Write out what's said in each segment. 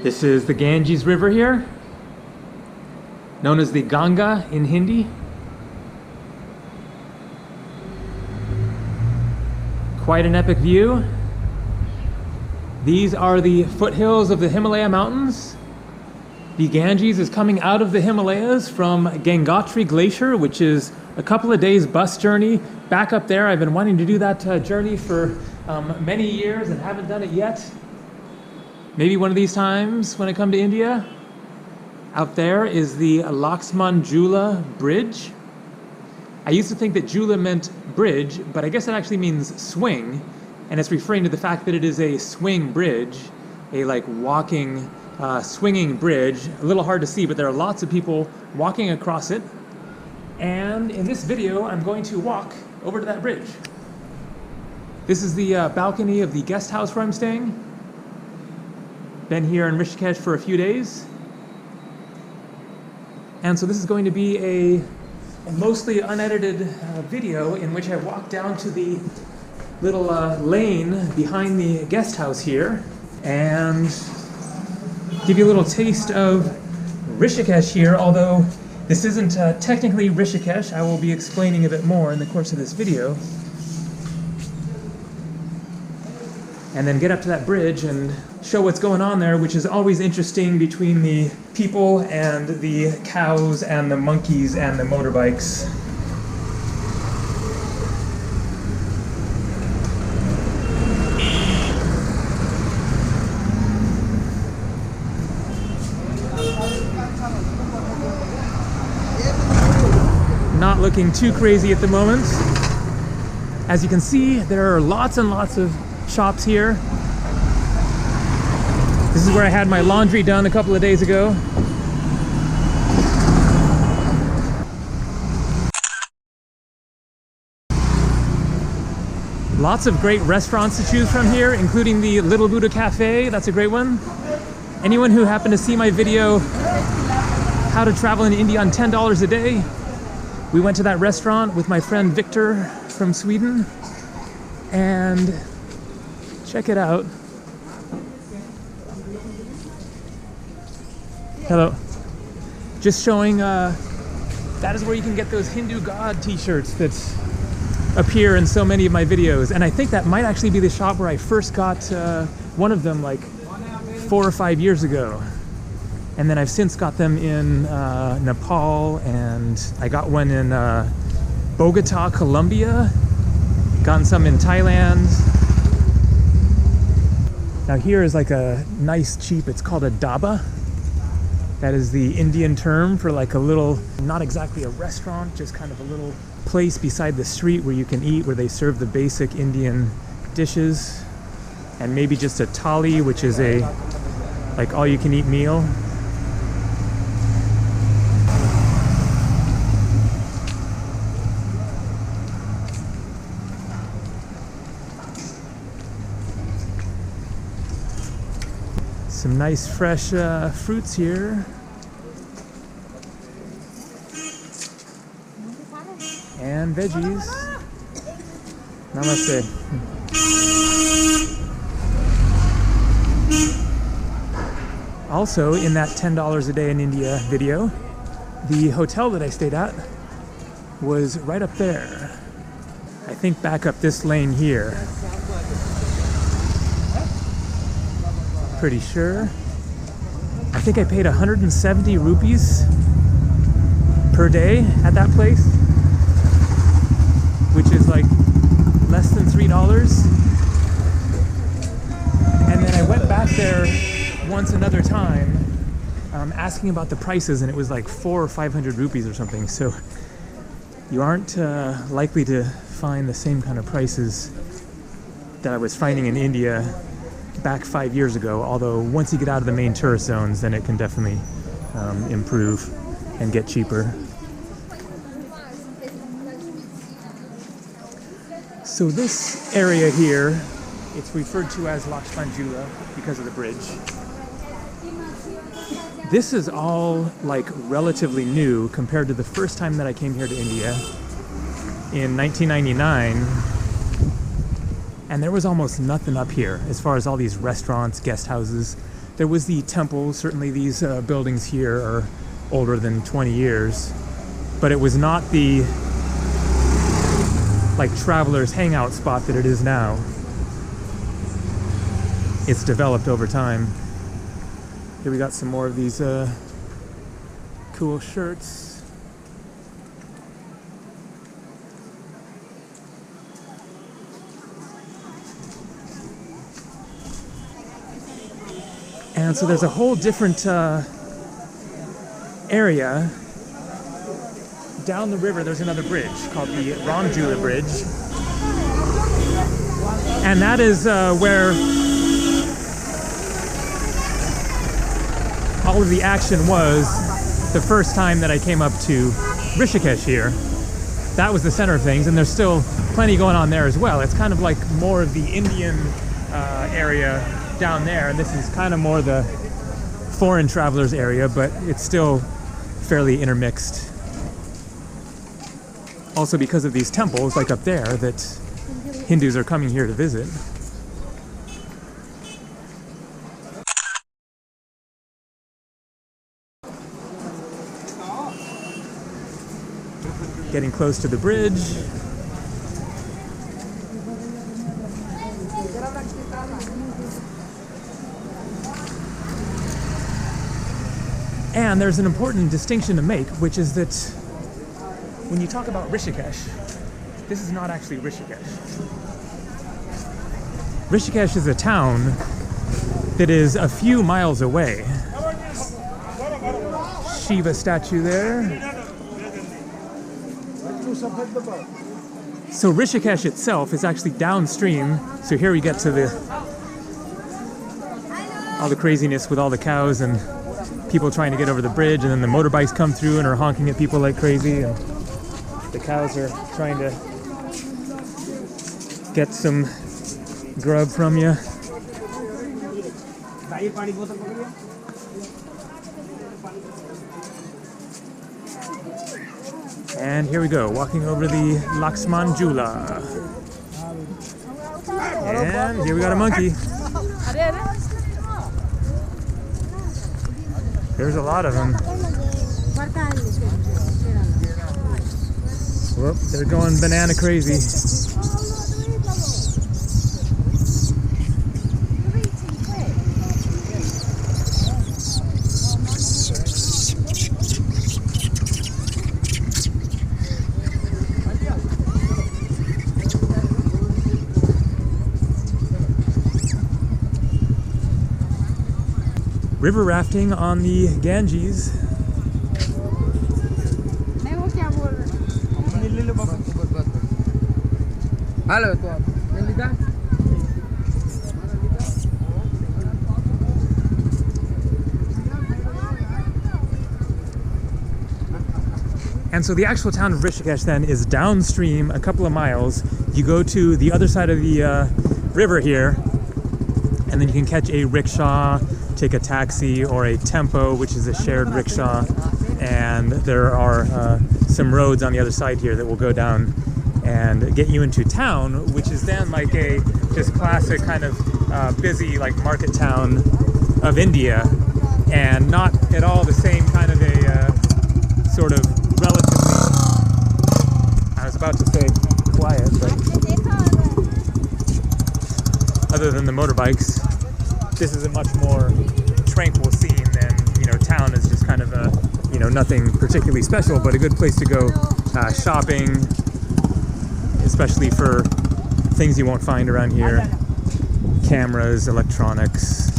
This is the Ganges River here, known as the Ganga in Hindi. Quite an epic view. These are the foothills of the Himalaya mountains. The Ganges is coming out of the Himalayas from Gangotri Glacier, which is a couple of days bus journey back up there. I've been wanting to do that journey for many years and haven't done it yet. Maybe one of these times when I come to India. Out there is the Laxman Jhula bridge. I used to think that Jhula meant bridge, but I guess it actually means swing, and it's referring to the fact that it is a swing bridge, a walking, swinging bridge. A little hard to see, but there are lots of people walking across it. And in this video, I'm going to walk over to that bridge. This is the balcony of the guest house where I'm staying. Been here in Rishikesh for a few days. And so this is going to be a mostly unedited video in which I walk down to the little lane behind the guest house here and give you a little taste of Rishikesh here, although this isn't technically Rishikesh. I will be explaining a bit more in the course of this video. And then get up to that bridge and show what's going on there, which is always interesting between the people and the cows and the monkeys and the motorbikes. Not looking too crazy at the moment. As you can see, there are lots and lots of shops here. This is where I had my laundry done a couple of days ago. Lots of great restaurants to choose from here, including the Little Buddha Cafe. That's a great one. Anyone who happened to see my video, How to Travel in India on $10 a Day, we went to that restaurant with my friend Victor from Sweden, and check it out. Hello. Just showing, that is where you can get those Hindu God t-shirts that appear in so many of my videos. And I think that might actually be the shop where I first got one of them like 4 or 5 years ago. And then I've since got them in Nepal, and I got one in Bogota, Colombia. Gotten some in Thailand. Now here is like a nice cheap, it's called a dhaba. That is the Indian term for like a little, not exactly a restaurant, just kind of a little place beside the street where you can eat, where they serve the basic Indian dishes. And maybe just a thali, which is a like all you can eat meal. Some nice fresh fruits here. And veggies. Namaste. Also, in that $10 a day in India video, the hotel that I stayed at was right up there. I think back up this lane here. Pretty sure. I think I paid 170 rupees per day at that place, which is like less than $3. And then I went back there once another time asking about the prices, and it was like 400 or 500 rupees or something. So you aren't likely to find the same kind of prices that I was finding in India back 5 years ago, although once you get out of the main tourist zones, then it can definitely improve and get cheaper. So this area here, it's referred to as Laxman Jhula because of the bridge. This is all like relatively new compared to the first time that I came here to India in 1999. And there was almost nothing up here as far as all these restaurants, guest houses. There was the temple. Certainly these buildings here are older than 20 years, but it was not the like travelers hangout spot that it is now. It's developed over time. Here we got some more of these cool shirts. And so there's a whole different area. Down the river, there's another bridge called the Laxman Jhula Bridge. And that is where all of the action was the first time that I came up to Rishikesh here. That was the center of things, and there's still plenty going on there as well. It's kind of like more of the Indian area down there, and this is kind of more the foreign travelers area, but it's still fairly intermixed. Also because of these temples, like up there, that Hindus are coming here to visit. Getting close to the bridge. And there's an important distinction to make, which is that when you talk about Rishikesh, this is not actually Rishikesh. Rishikesh is a town that is a few miles away. Shiva statue there. So Rishikesh itself is actually downstream. So here we get to all the craziness with all the cows and people trying to get over the bridge, and then the motorbikes come through and are honking at people like crazy, and the cows are trying to get some grub from you. And here we go, walking over the Laxman Jhula. And here we got a monkey. There's a lot of them. Whoop, they're going banana crazy. River rafting on the Ganges. And so the actual town of Rishikesh then is downstream a couple of miles. You go to the other side of the river here, and then you can catch a rickshaw, take a taxi, or a tempo, which is a shared rickshaw. And there are some roads on the other side here that will go down and get you into town, which is then like a just classic kind of busy like market town of India, and not at all the same kind of a sort of relatively, I was about to say quiet, but other than the motorbikes, this is a much more tranquil scene than, you know, town is just kind of a, you know, nothing particularly special, but a good place to go shopping, especially for things you won't find around here. Cameras, electronics,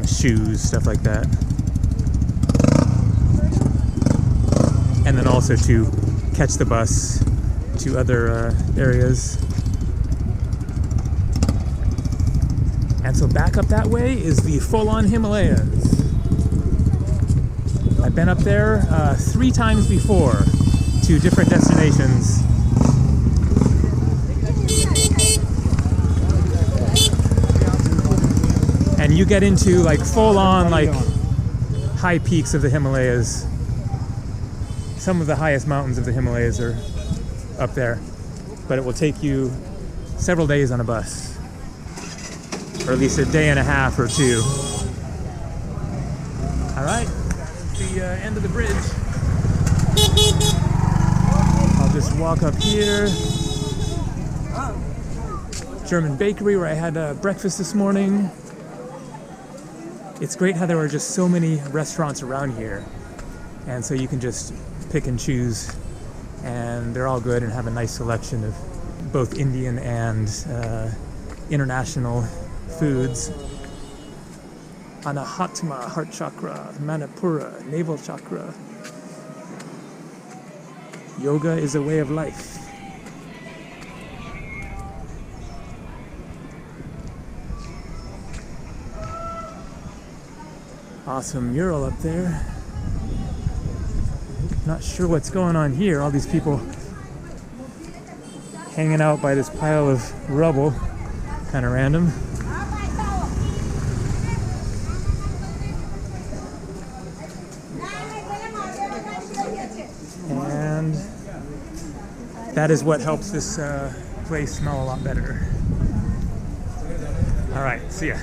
shoes, stuff like that. And then also to catch the bus to other areas. And so back up that way is the full-on Himalayas. I've been up there 3 times before to different destinations. And you get into like full-on like high peaks of the Himalayas. Some of the highest mountains of the Himalayas are up there, but it will take you several days on a bus, or at least a day and a half or 2. end of the bridge. I'll just walk up here. German bakery where I had breakfast this morning. It's great how there are just so many restaurants around here. And so you can just pick and choose. And they're all good and have a nice selection of both Indian and international foods. Anahatma, heart chakra. Manipura, navel chakra. Yoga is a way of life. Awesome mural up there. Not sure what's going on here. All these people hanging out by this pile of rubble. Kind of random. And that is what helps this place smell a lot better. All right, see ya.